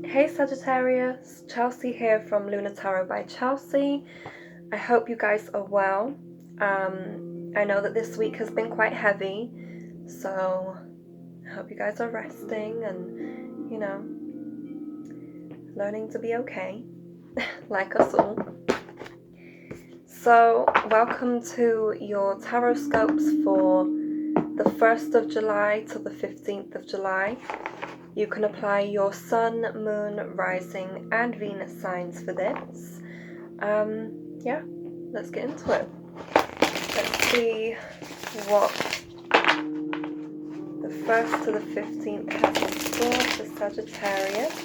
Hey Sagittarius, Chelsea here from Lunar Tarot by Chelsea. I hope you guys are well. I know that this week has been quite heavy, so I hope you guys are resting and, learning to be okay, like us all. So, welcome to your tarotscopes for the 1st of July to the 15th of July. You can apply your Sun, Moon, Rising, and Venus signs for this. Yeah, let's get into it. Let's see what the 1st to the 15th has in store for Sagittarius.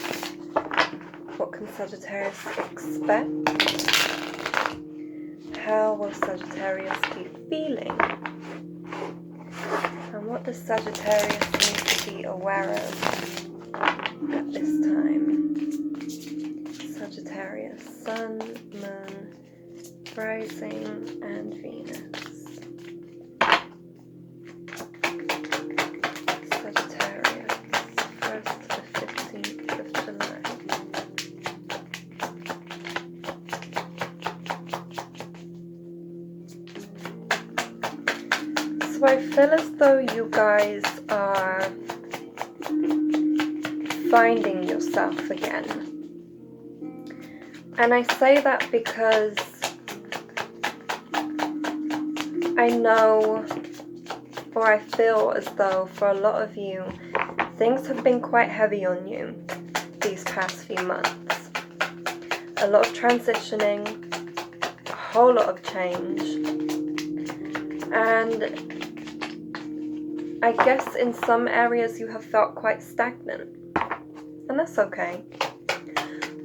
What can Sagittarius expect? How will Sagittarius be feeling? And what does Sagittarius need to be aware of at this time? Sagittarius, Sun, Moon, Rising, and Venus. Sagittarius, 1st to the 15th of July. So I feel as though you guys are finding yourself again. And I say that because I know, or I feel as though for a lot of you, things have been quite heavy on you these past few months. A lot of transitioning, a whole lot of change, and I guess in some areas you have felt quite stagnant, and that's okay.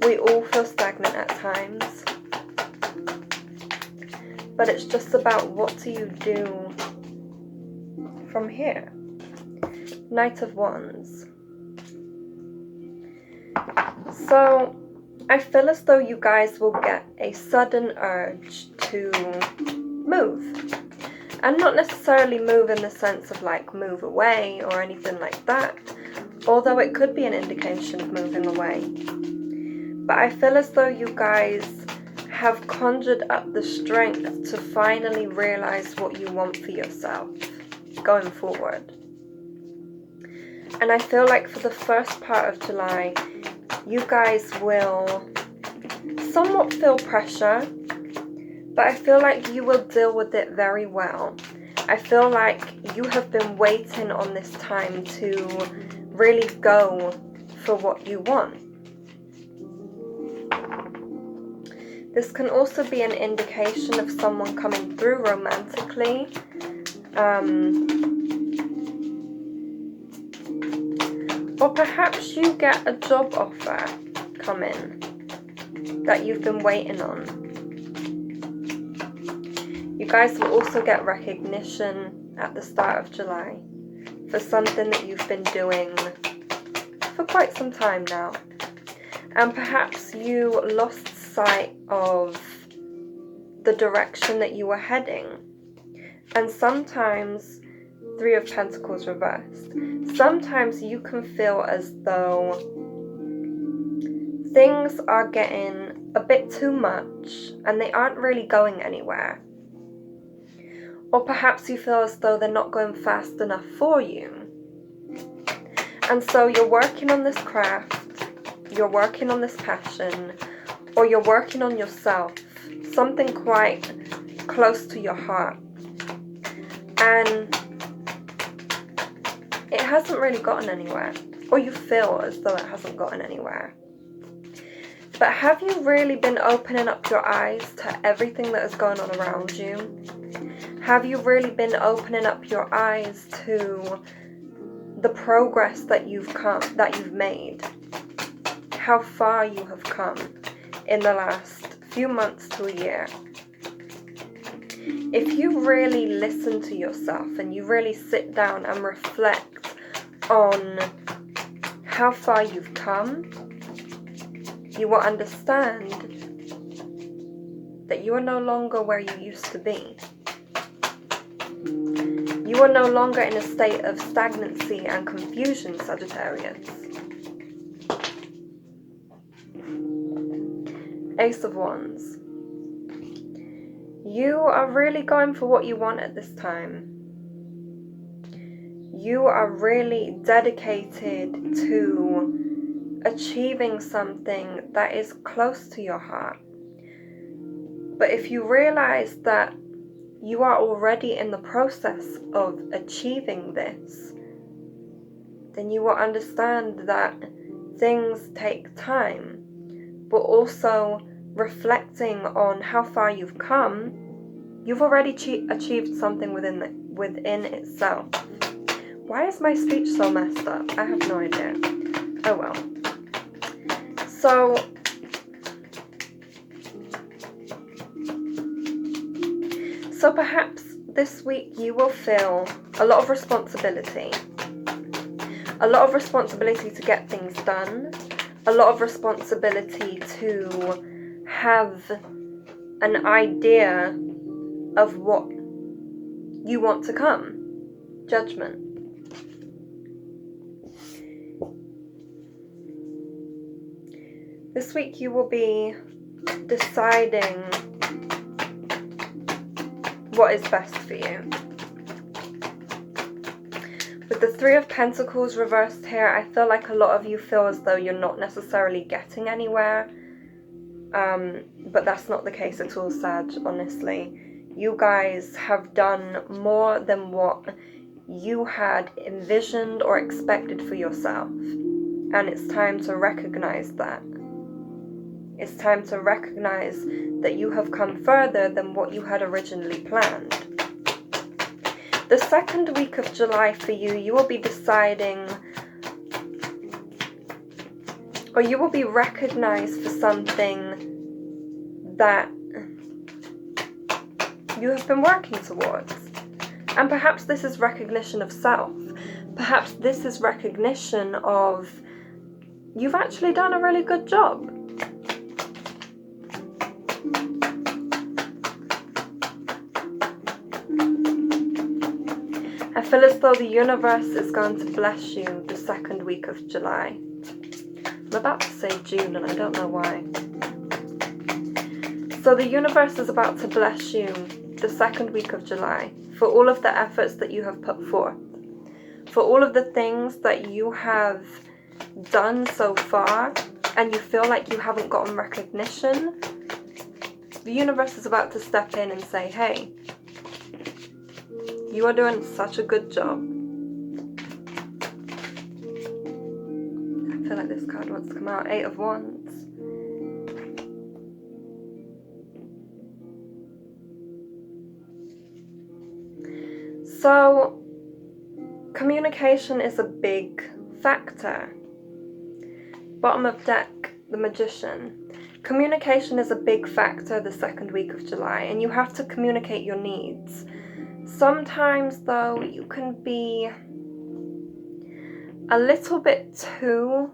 We all feel stagnant at times, but it's just about what do you do from here. Knight of Wands. So I feel as though you guys will get a sudden urge to move. And not necessarily move in the sense of like move away or anything like that, although it could be an indication of moving away. But I feel as though you guys have conjured up the strength to finally realize what you want for yourself going forward. And I feel like for the first part of July, you guys will somewhat feel pressure, but I feel like you will deal with it very well. I feel like you have been waiting on this time to really go for what you want. This can also be an indication of someone coming through romantically. Or perhaps you get a job offer come in that you've been waiting on. You guys will also get recognition at the start of July for something that you've been doing for quite some time now. And perhaps you lost sight of the direction that you were heading. And sometimes, 3 of Pentacles reversed, sometimes you can feel as though things are getting a bit too much and they aren't really going anywhere. Or perhaps you feel as though they're not going fast enough for you. And so you're working on this craft, you're working on this passion, or you're working on yourself, something quite close to your heart. And it hasn't really gotten anywhere, or you feel as though it hasn't gotten anywhere. But have you really been opening up your eyes to everything that is going on around you? Have you really been opening up your eyes to the progress that you've made? How far you have come in the last few months to a year? If you really listen to yourself and you really sit down and reflect on how far you've come, you will understand that you are no longer where you used to be. You are no longer in a state of stagnancy and confusion, Sagittarius. Ace of Wands. You are really going for what you want at this time. You are really dedicated to achieving something that is close to your heart. But if you realize that you are already in the process of achieving this, then you will understand that things take time, but also reflecting on how far you've come, you've already achieved something within itself. Why is my speech so messed up? I have no idea. Oh well. So perhaps this week you will feel a lot of responsibility. A lot of responsibility to get things done. A lot of responsibility to have an idea of what you want to come. Judgment. This week you will be deciding what is best for you. With the Three of Pentacles reversed here, I feel like a lot of you feel as though you're not necessarily getting anywhere. But that's not the case at all, Sag, honestly. You guys have done more than what you had envisioned or expected for yourself. And it's time to recognize that. It's time to recognize that you have come further than what you had originally planned. The second week of July for you, you will be deciding, or you will be recognized for something that you have been working towards. And perhaps this is recognition of self. Perhaps this is recognition of you've actually done a really good job. I feel as though the universe is going to bless you the second week of July. I'm about to say June and I don't know why. So the universe is about to bless you the second week of July for all of the efforts that you have put forth. For all of the things that you have done so far and you feel like you haven't gotten recognition. The universe is about to step in and say, hey, you are doing such a good job. I feel like this card wants to come out. Eight of Wands. So, communication is a big factor. Bottom of deck, the Magician. Communication is a big factor the second week of July, and you have to communicate your needs. Sometimes, though, you can be a little bit too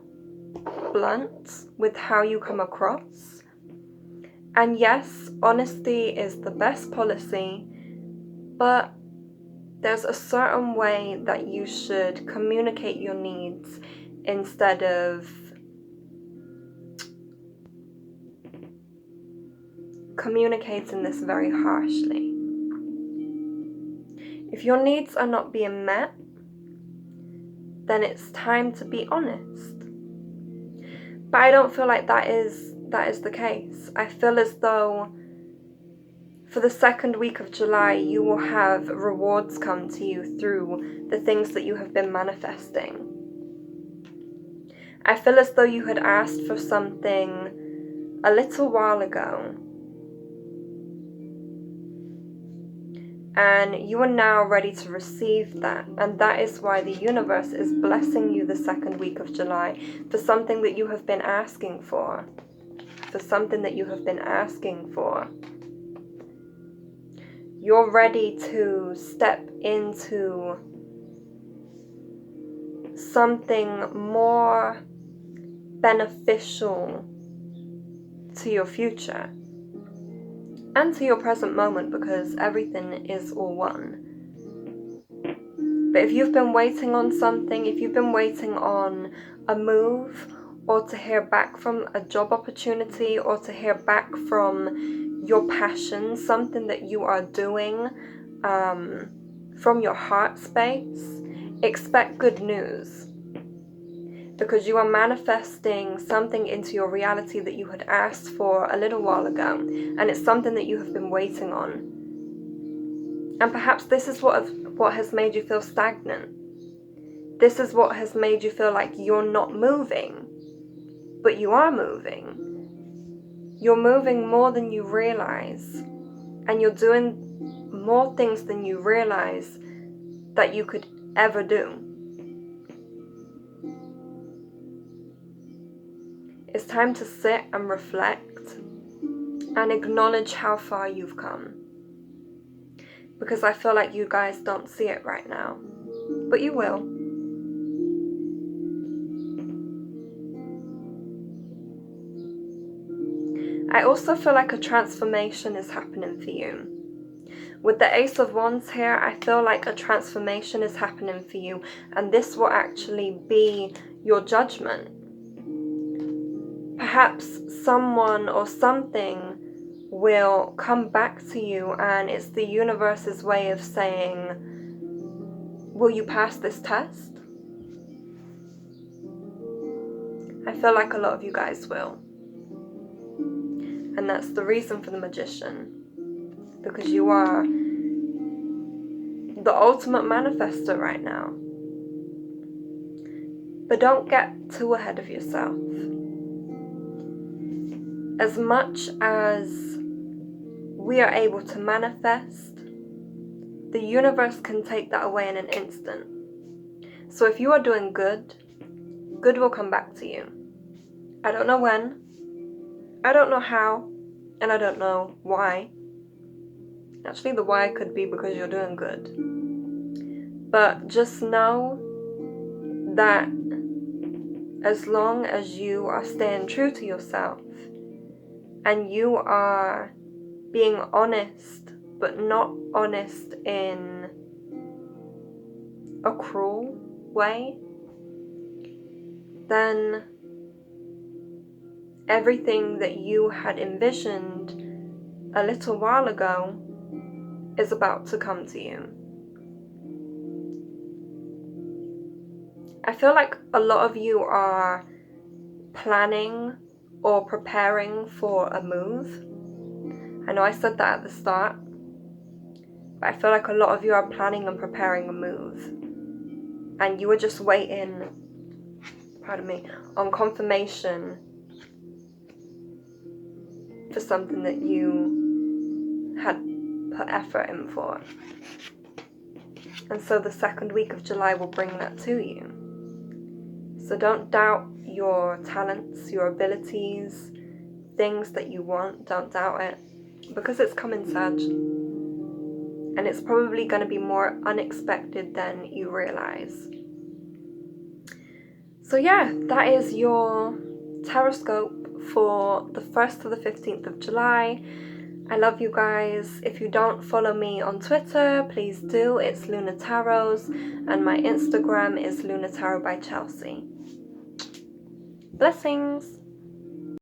blunt with how you come across. And yes, honesty is the best policy, but there's a certain way that you should communicate your needs instead of communicating this very harshly. If your needs are not being met, then it's time to be honest. But I don't feel like that is the case. I feel as though for the second week of July, you will have rewards come to you through the things that you have been manifesting. I feel as though you had asked for something a little while ago, and you are now ready to receive that. And that is why the universe is blessing you the second week of July for something that you have been asking for. For something that you have been asking for. You're ready to step into something more beneficial to your future. And to your present moment, because everything is all one. But if you've been waiting on something, if you've been waiting on a move or to hear back from a job opportunity, or to hear back from your passion, something that you are doing from your heart space, expect good news. Because you are manifesting something into your reality that you had asked for a little while ago, and it's something that you have been waiting on. And perhaps this is what has made you feel stagnant. This is what has made you feel like you're not moving, but you are moving. You're moving more than you realize, and you're doing more things than you realize that you could ever do. It's time to sit and reflect and acknowledge how far you've come. Because I feel like you guys don't see it right now, but you will. I also feel like a transformation is happening for you. With the Ace of Wands here, I feel like a transformation is happening for you, and this will actually be your judgment. Perhaps someone or something will come back to you, and it's the universe's way of saying, will you pass this test? I feel like a lot of you guys will. And that's the reason for the Magician. Because you are the ultimate manifestor right now. But don't get too ahead of yourself. As much as we are able to manifest, the universe can take that away in an instant. So if you are doing good, good will come back to you. I don't know when, I don't know how, and I don't know why. Actually, the why could be because you're doing good. But just know that as long as you are staying true to yourself and you are being honest, but not honest in a cruel way, then everything that you had envisioned a little while ago is about to come to you. I feel like a lot of you are planning or preparing for a move. I know I said that at the start, but I feel like a lot of you are planning and preparing a move, and you were just waiting, on confirmation for something that you had put effort in for. And so the second week of July will bring that to you. So don't doubt your talents, your abilities, things that you want. Don't doubt it, because it's coming, Sag. And it's probably going to be more unexpected than you realize. So yeah, that is your tarotscope for the 1st to the 15th of July. I love you guys. If you don't follow me on Twitter, please do. It's Luna Tarots, and my Instagram is Luna Tarot by Chelsea. Blessings.